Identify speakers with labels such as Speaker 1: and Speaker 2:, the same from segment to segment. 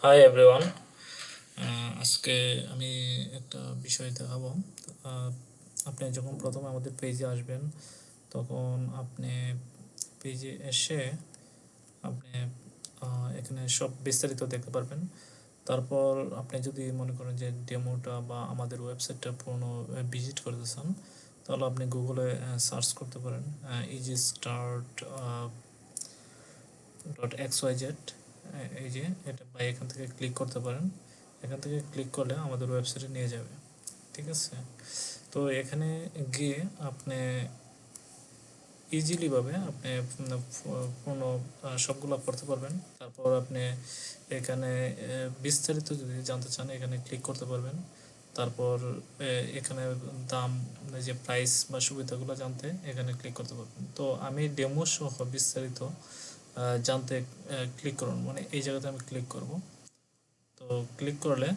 Speaker 1: Hi everyone. আজকে আমি একটা বিষয় দেখাবো। আহ, আপনি যখন প্রথমে আমাদের পেজে আসবেন তখন আপনি পেজে এসে আপনি এখানে সব বিস্তারিত দেখতে পারবেন। তারপর আপনি যদি মনে করেন যে ডেমোটা বা আমাদের ওয়েবসাইটটা পুরনো ভিজিট করতে চান, তাহলে আপনি গুগলে সার্চ করতে পারেন ইজি স্টার্ট .xyz। এই যে এটা বা এখান থেকে ক্লিক করতে পারেন। এখান থেকে ক্লিক করলে আমাদের ওয়েবসাইটে নিয়ে যাবে। ঠিক আছে, তো এখানে গিয়ে আপনি ইজিলি ভাবে আপনি পূর্ণ সবগুলো করতে পারবেন। তারপর আপনি এখানে বিস্তারিত যদি জানতে চান এখানে ক্লিক করতে পারবেন। তারপর এখানে দাম, যে প্রাইস বা সুবিধাগুলো জানতে এখানে ক্লিক করতে পারবেন। তো আমি ডেমো সহ বিস্তারিত জানতে ক্লিক করুন, মানে এই জায়গাতে আমি ক্লিক করব। তো ক্লিক করলে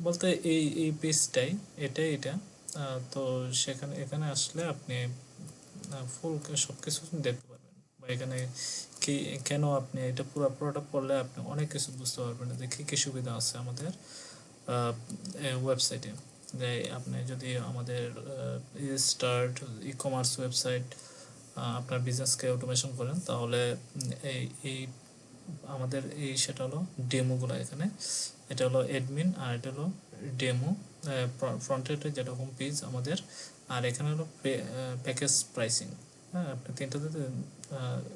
Speaker 1: বলতে এই পেজটাই, এটা তো সেখানে এখানে আসলে আপনি ফুল সব কিছু দেখতে পারবেন, বা এখানে কি কেন আপনি এটা পুরোটা পড়লে আপনি অনেক কিছু বুঝতে পারবেন যে কী কী সুবিধা আছে আমাদের ওয়েবসাইটে। যে আপনি যদি আমাদের স্টার্ট ই কমার্স ওয়েবসাইট আপনার বিজনেসকে অটোমেশন করেন, তাহলে এই এই আমাদের এই সেটা হলো ডেমোগুলো এখানে। এটা হলো অ্যাডমিন আর এটা হলো ডেমো। ফ্রন্ট এন্ডে যেটা হোম পেজ আমাদের, আর এখানে হলো প্যাকেজ প্রাইসিং। হ্যাঁ, আপনি তিনটাতে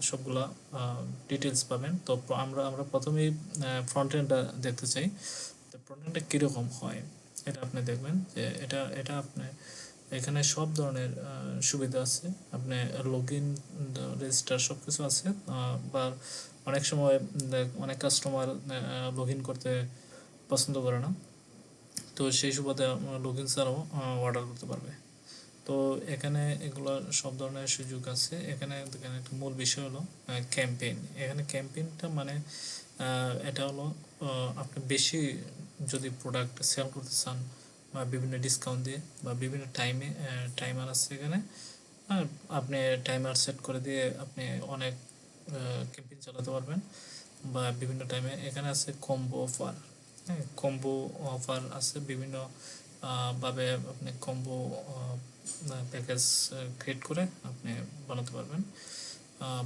Speaker 1: সবগুলা ডিটেলস পাবেন। তো আমরা প্রথমেই ফ্রন্ট এন্ডটা দেখতে চাই। তো ফ্রন্ট এন্ডটা কীরকম হয় এটা আপনি দেখবেন যে এটা আপনি এখানে সব ধরনের সুবিধা আছে। আপনি লগ ইন, রেজিস্টার সব কিছু আছে। বা অনেক সময় অনেক কাস্টমার লগ ইন করতে পছন্দ করে না, তো সেই সুবাদে লগ ইন ছাড়াও অর্ডার করতে পারবে। তো এখানে এগুলো সব ধরনের সুযোগ আছে। এখানে এখানে একটা মূল বিষয় হলো ক্যাম্পেইন। এখানে ক্যাম্পেইনটা মানে এটা হলো আপনি বেশি যদি প্রোডাক্ট সেল করতে চান বা বিভিন্ন ডিসকাউন্ট দিয়ে বা বিভিন্ন টাইমার আছে এখানে। আর আপনি টাইমার সেট করে দিয়ে আপনি অনেক ক্যাম্পেইন চালাতে পারবেন। বা বিভিন্ন টাইমে এখানে আছে কম্বো অফার। হ্যাঁ, কম্বো অফার আছে বিভিন্ন ভাবে আপনি কম্বো প্যাকেজ ক্রিয়েট করে আপনি বানাতে পারবেন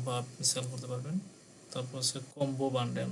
Speaker 1: বা আপনি সেল করতে পারবেন। তারপর হচ্ছে কম্বো বান্ডেল।